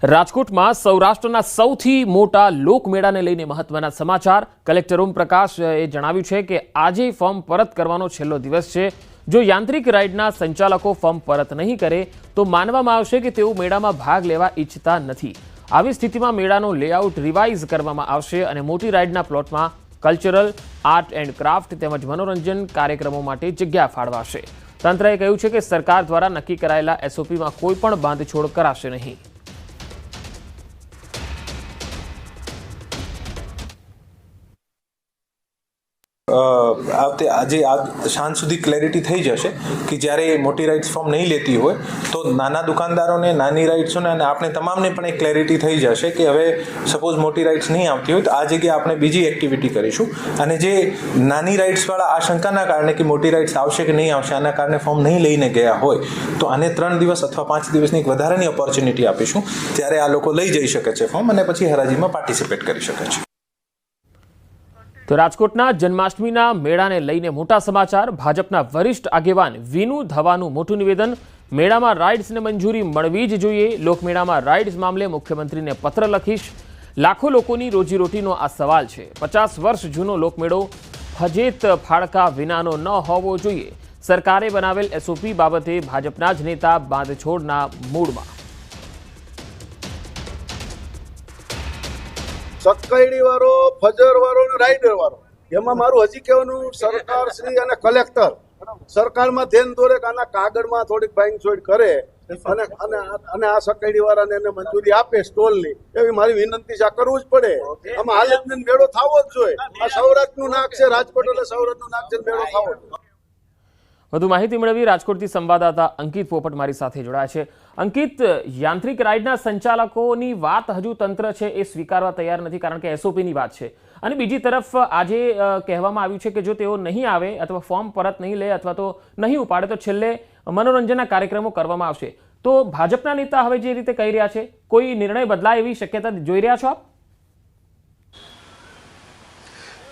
રાજકોટમાં સૌરાષ્ટ્રના સૌથી મોટા લોકમેળાને લઈને મહત્વના સમાચાર। કલેક્ટર ઓમ પ્રકાશે જણાવ્યું છે કે આજે ફોર્મ પરત કરવાનો છેલ્લો દિવસ છે। જો યાંત્રિક રાઇડના સંચાલકો ફોર્મ પરત નહીં કરે તો માનવામાં આવશે કે તેઓ મેળામાં ભાગ લેવા ઈચ્છતા નથી। આવી સ્થિતિમાં મેળાનો લેઆઉટ રિવાઇઝ કરવામાં આવશે અને મોટી રાઇડના પ્લોટમાં કલ્ચરલ, આર્ટ એન્ડ ક્રાફ્ટ તેમજ મનોરંજન કાર્યક્રમો માટે જગ્યા ફાળવાશે। તંત્રએ કહ્યું છે કે સરકાર દ્વારા નક્કી કરાયેલા એસઓપીમાં કોઈ પણ બાંધછોડ કરાશે નહીં। આજે સાંજ સુધી ક્લેરિટી થઈ જશે કે જ્યારે મોટી રાઇડ્સ ફોર્મ નહીં લેતી હોય તો નાના દુકાનદારોને, નાની રાઇડ્સોને અને આપણે તમામને પણ એક ક્લેરિટી થઈ જશે કે હવે સપોઝ મોટી રાઇડ્સ નહીં આવતી હોય તો આ જગ્યાએ આપણે બીજી એક્ટિવિટી કરીશું। અને જે નાની રાઇડ્સવાળા આશંકાના કારણે કે મોટી રાઇડ્સ આવશે કે નહીં આવશે આના કારણે ફોર્મ નહીં લઈને ગયા હોય તો આને 3 દિવસ અથવા 5 દિવસની એક વધારાની ઓપોર્ચ્યુનિટી આપીશું, ત્યારે આ લોકો લઈ જઈ શકે છે ફોર્મ અને પછી હરાજીમાં પાર્ટિસિપેટ કરી શકે છે। તો રાજકોટના જન્માષ્ટમીના મેળાને લઈને મોટા સમાચાર। ભાજપના વરિષ્ઠ આગેવાન વિનુ ધવાનું મોટું નિવેદન। મેળામાં રાઇડ્સને મંજૂરી મળવી જ જોઈએ। લોકમેળામાં રાઇડ્સ મામલે મુખ્યમંત્રીને પત્ર લખીશ। લાખો લોકોની રોજીરોટીનો આ સવાલ છે। 50 વર્ષ જૂનો લોકમેળો ફજેત ફાળકા વિનાનો ન હોવો જોઈએ। સરકારે બનાવેલ એસઓપી બાબતે ભાજપના જ નેતા બાંધછોડના મૂડમાં। સક્કૈડી વાળો, ફજર વાળો અને રાઇડર વાળો, એમાં મારું હજી કહેવાનું સરકાર શ્રી અને કલેક્ટર સરકારમાં ધ્યાન દોરે કે આના કાગળમાં થોડીક બાંધછોડ કરે અને આ સક્કૈડી વાળાને એને મંજૂરી આપે સ્ટોલની, એવી મારી વિનંતી છે। આ કરવું જ પડે। આમાં હાલત મેળો થવો જ જોઈએ। આ સૌરાષ્ટ્રનું નાક છે, રાજકોટ એટલે સૌરાષ્ટ્રનું નાક છે, મેળો થવો જ। વધુ માહિતી મેળવી રાજકોટથી સંવાદદાતા અંકિત પોપટ મારી સાથે જોડાયા છે। અંકિત, યાંત્રિક રાઇડના સંચાલકોની વાત હજુ તંત્ર છે એ સ્વીકારવા તૈયાર નથી, કારણ કે એસઓપીની વાત છે। અને બીજી તરફ આજે કહેવામાં આવ્યું છે કે જો તેઓ નહીં આવે અથવા ફોર્મ પરત નહીં લે અથવા તો નહીં ઉપાડે તો છેલ્લે મનોરંજનના કાર્યક્રમો કરવામાં આવશે। તો ભાજપના નેતા હવે જે રીતે કહી રહ્યા છે, કોઈ નિર્ણય બદલાય એવી શક્યતા જોઈ રહ્યા છો આપ?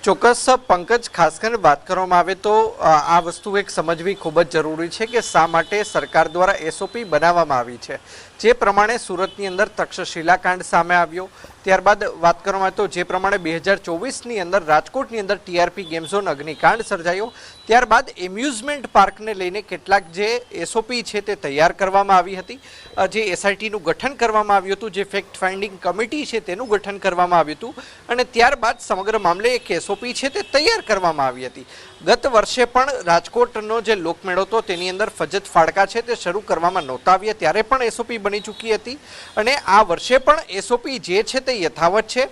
ચોક્કસ પંકજ, ખાસ કરીને વાત કરવામાં આવે તો આ વસ્તુ એક સમજવી ખૂબ જ જરૂરી છે કે શા માટે સરકાર દ્વારા એસઓપી બનાવવામાં આવી છે। જે પ્રમાણે સુરતની અંદર તક્ષશિલા કાંડ સામે આવ્યો, ત્યારબાદ વાત કરવામાં આવે તો જે પ્રમાણે 2024ની અંદર રાજકોટની અંદર ટીઆરપી ગેમ ઝોન અગ્નિકાંડ સર્જાયો, ત્યારબાદ એમ્યુઝમેન્ટ પાર્કને લઈને કેટલાક જે એસઓપી છે તે તૈયાર કરવામાં આવી હતી। જે એસઆઈટીનું ગઠન કરવામાં આવ્યું હતું, જે ફેક્ટ ફાઇન્ડિંગ કમિટી છે તેનું ગઠન કરવામાં આવ્યું હતું અને ત્યારબાદ સમગ્ર મામલે એક એસઓપી છે તે તૈયાર કરવામાં આવી હતી। ગત વર્ષે પણ રાજકોટનો જે લોકમેળો હતો તેની અંદર ફજત ફાળકા છે તે શરૂ કરવામાં નહોતા આવ્યા, ત્યારે પણ એસઓપી બની ચૂકી હતી અને આ વર્ષે પણ એસઓપી જે છે તે યથાવત છે।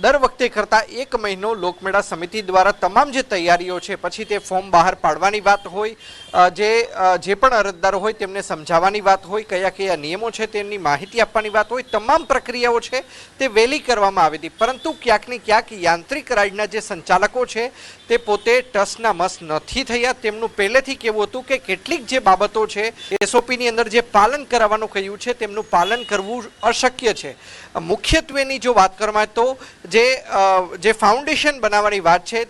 દર વખતે કરતાં 1 મહિનો લોકમેળા સમિતિ દ્વારા તમામ જે તૈયારીઓ છે, પછી તે ફોર્મ બહાર પાડવાની વાત હોય, જે પણ અરજદારો હોય તેમને સમજાવવાની વાત હોય, કયા કયા નિયમો છે તેમની માહિતી આપવાની વાત હોય, તમામ પ્રક્રિયાઓ છે તે વહેલી કરવામાં આવી હતી। પરંતુ ક્યાંક ને ક્યાંક યાંત્રિક રાઇડના જે સંચાલકો છે તે પોતે ટસના મસ નથી થયા। તેમનું પહેલેથી કહેવું હતું કે કેટલીક જે બાબતો છે એસઓપીની અંદર જે પાલન કરાવવાનું કહ્યું છે તેમનું પાલન કરવું અશક્ય છે। મુખ્યત્વેની જો વાત કરવામાં તો જે ફાઉન્ડેશન બનાવવાની વાત છે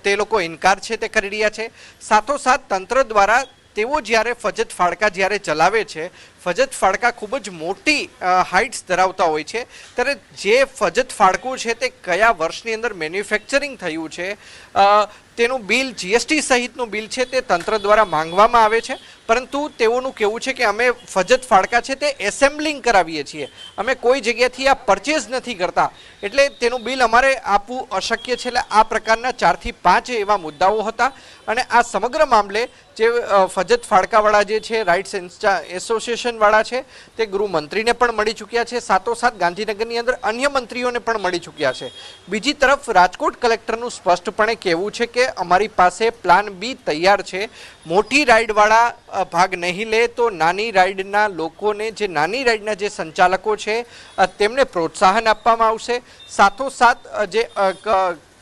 તે લોકો ઇનકાર છે તે કરી રહ્યા છે। સાથોસાથ તંત્ર દ્વારા તેઓ જ્યારે ફજત ફાળકા જ્યારે ચલાવે છે, ફજત ફાળકા ખૂબ જ મોટી હાઇટ્સ ધરાવતા હોય છે, ત્યારે જે ફજત ફાળકું છે તે કયા વર્ષની અંદર મેન્યુફેક્ચરિંગ થયું છે તેનું બિલ, જીએસટી સહિતનું બિલ છે તે તંત્ર દ્વારા માંગવામાં આવે છે। પરંતુ તેઓનું કહેવું છે કે અમે ફજત ફાળકા છે તે એસેમ્બલિંગ કરાવીએ છીએ, અમે કોઈ જગ્યાથી આ પરચેઝ નથી કરતા, એટલે તેનું બિલ અમારે આપવું અશક્ય છે। એટલે આ પ્રકારના 4 થી 5 એવા મુદ્દાઓ હતા અને આ સમગ્ર મામલે જે ફજત ફાળકાવાળા જે છે રાઇટ્સ એસોસિએશનવાળા છે તે ગૃહમંત્રીને પણ મળી ચૂક્યા છે, સાથોસાથ ગાંધીનગરની અંદર અન્ય મંત્રીઓને પણ મળી ચૂક્યા છે। બીજી તરફ રાજકોટ કલેક્ટરનું સ્પષ્ટપણે કહેવું છે કે અમારી પાસે પ્લાન બી તૈયાર છે। મોટી રાઇડવાળા ભાગ નહીં લે તો નાની રાઇડના લોકોને, જે નાની રાઇડના જે સંચાલકો છે તેમને પ્રોત્સાહન આપવામાં આવશે। સાથોસાથ જે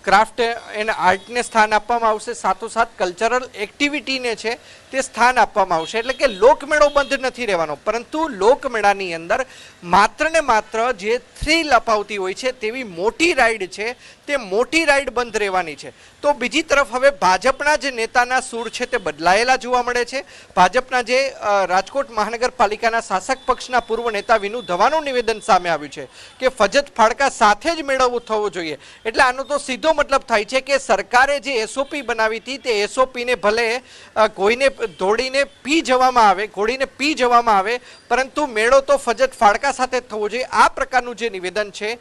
ક્રાફ્ટ એન્ડ આર્ટને સ્થાન આપવામાં આવશે, સાથોસાથ કલ્ચરલ એક્ટિવિટીને છે તે સ્થાન આપવામાં આવશે. એટલે કે લોકમેળો બંધ નથી રહેવાનો, પરંતુ લોકમેળાની અંદર માત્ર ને માત્ર જે થ્રીલ અપાવતી હોય છે તેવી મોટી રાઈડ છે તે મોટી રાઈડ બંધ રહેવાની છે. તો બીજી તરફ હવે ભાજપના જે નેતાના સૂર છે તે બદલાયેલા જોવા મળે છે. ભાજપના જે રાજકોટ મહાનગરપાલિકાના શાસક પક્ષના પૂર્વ નેતા વિનુ ધવાનું નિવેદન સામે આવ્યું છે કે ફજત ફાળકા સાથે જ મેળો થવો જોઈએ. એટલે આનો તો સીધો મતલબ થાય છે કે સરકારે જે એસઓપી બનાવી હતી તે એસઓપીને ભલે કોઈને ઘોડીને પી જવામાં આવે પરંતુ મેળો તો ફજત ફાળકા સાથે થવો જોઈએ. આ પ્રકારનું જે નિવેદન છે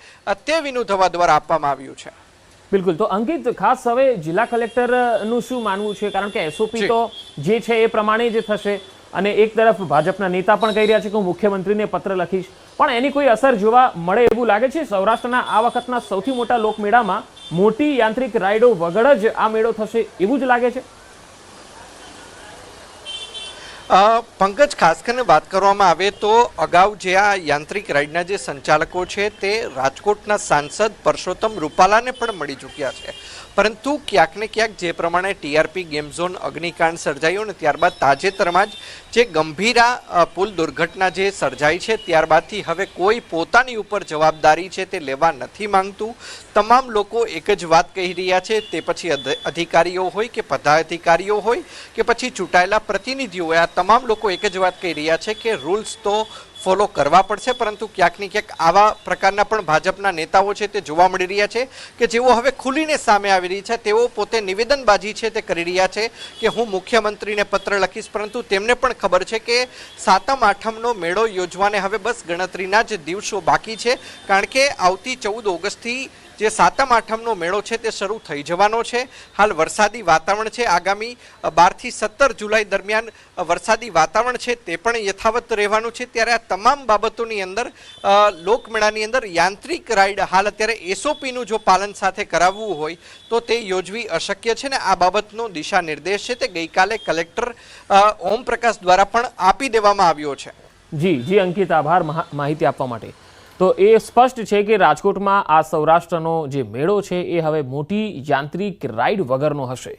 તે વિનુ ધવા દ્વારા આપવામાં આવ્યું છે. બિલકુલ. તો અંકિત, ખાસ હવે જિલ્લા કલેક્ટરનું શું માનવું છે? કારણ કે એસઓપી તો જે છે એ પ્રમાણે જ થશે અને એક તરફ ભાજપના નેતા પણ કહી રહ્યા છે કે હું મુખ્યમંત્રીને પત્ર લખીશ, પણ એની કોઈ અસર જોવા મળે એવું લાગે છે? સૌરાષ્ટ્રના આ વખતના સૌથી મોટા લોકમેળામાં મોટી યાંત્રિક રાઇડો વગર જ આ મેળો થશે એવું જ લાગે છે? પંકજ, ખાસ કરીને વાત કરવામાં આવે તો અગાઉ જે આ યાંત્રિક રાઇડના જે સંચાલકો છે તે રાજકોટના સાંસદ પરસોત્તમ રૂપાલાને પણ મળી ચૂક્યા છે, પરંતુ ક્યાંક ને ક્યાંક જે પ્રમાણે ટીઆરપી ગેમ ઝોન અગ્નિકાંડ સર્જાયો ને ત્યારબાદ તાજેતરમાં જ જે ગંભીરા પુલ દુર્ઘટના જે સર્જાઈ છે ત્યારબાદથી હવે કોઈ પોતાની ઉપર જવાબદારી છે તે લેવા નથી માંગતું. તમામ લોકો એક જ વાત કહી રહ્યા છે, તે પછી અધિકારીઓ હોય કે પદાધિકારીઓ હોય કે પછી ચૂંટાયેલા પ્રતિનિધિઓ હોય, આ તમામ લોકો એક જ વાત કહી રહ્યા છે કે રૂલ્સ તો ફોલો કરવા પડશે. પરંતુ ક્યાંક ને ક્યાંક આવા પ્રકારના પણ ભાજપના નેતાઓ છે તે જોવા મળી રહ્યા છે કે જેઓ હવે ખુલીને સામે આવી રહી છે. તેઓ પોતે નિવેદનબાજી છે તે કરી રહ્યા છે કે હું મુખ્યમંત્રીને પત્ર લખીશ, પરંતુ તેમને પણ ખબર છે કે સાતમ આઠમનો મેળો યોજવાને હવે બસ ગણતરીના જ દિવસો બાકી છે. કારણ કે આવતી 14 ઓગસ્ટથી જે સાતમ આઠમનો મેળો છે તે શરૂ થઈ જવાનો છે. હાલ વરસાદી વાતાવરણ છે, આગામી 12 થી 17 જુલાઈ દરમિયાન વરસાદી વાતાવરણ છે તે પણ યથાવત રહેવાનું છે. ત્યારે આ તમામ બાબતોની અંદર લોકમેળાની અંદર યાંત્રિક રાઈડ હાલ અત્યારે એસઓપીનું જો પાલન સાથે કરાવવું હોય તો તે યોજવી અશક્ય છે ને આ બાબતનો દિશા નિર્દેશ છે તે ગઈકાલે કલેક્ટર ઓમ પ્રકાશ દ્વારા પણ આપી દેવામાં આવ્યો છે. જી અંકિત, આભાર માહિતી આપવા માટે. તો એ સ્પષ્ટ છે કે રાજકોટમાં આ સૌરાષ્ટ્રનો જે મેળો છે એ હવે મોટી યાંત્રિક રાઈડ વગરનો હશે.